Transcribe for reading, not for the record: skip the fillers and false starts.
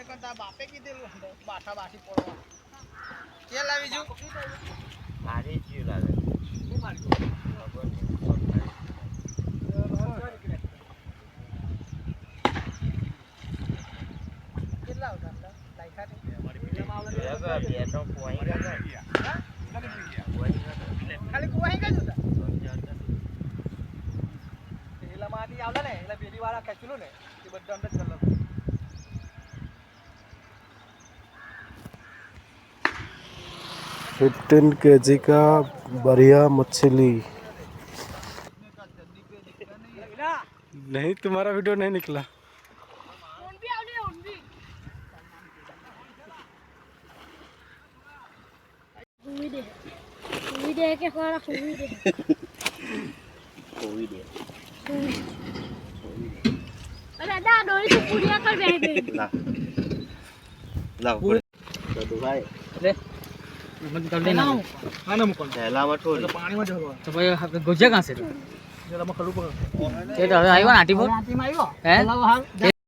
કરતા બાપે કીધેલું બાઠા બાઠી પડવા કે લાવી જો મારી જીવ લાવે હું મારી કેટલા આવતા લાઈકા ને બે તો કોઈ ખાલી કોઈ કઈ જોતા એલા માટી આવલા ને એલા બેલી વાળા ખેંચલું ને એ બધા અંદર ચલો फिफ्टीन kg का बढ़िया मछली नहीं तुम्हारा वीडियो नहीं निकला के खड़ा कोई दे अरे दा डोरी तो पूरिया कर बैठ ला तो भाई ले मत कर लेना खाना मुकल थैला में छोड़ पानी में झोलो तो भाई गुजिया कहां से जरा मैं खलू पर ये तो आयो नाटी पर नाटी में आयो हैं